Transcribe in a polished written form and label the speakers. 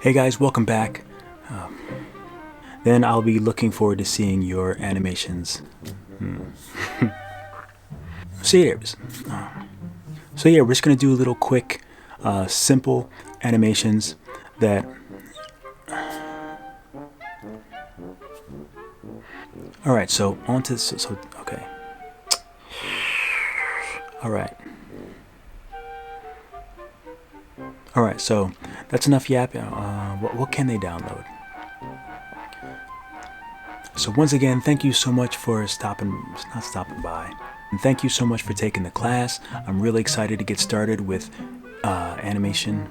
Speaker 1: Hey guys, welcome back. Then I'll be looking forward to seeing your animations. So yeah, we're just gonna do a little quick, simple animations that. All right, so on to okay. All right. All right, so that's enough yapping. What can they download? So once again, thank you so much for not stopping by. And thank you so much for taking the class. I'm really excited to get started with animation.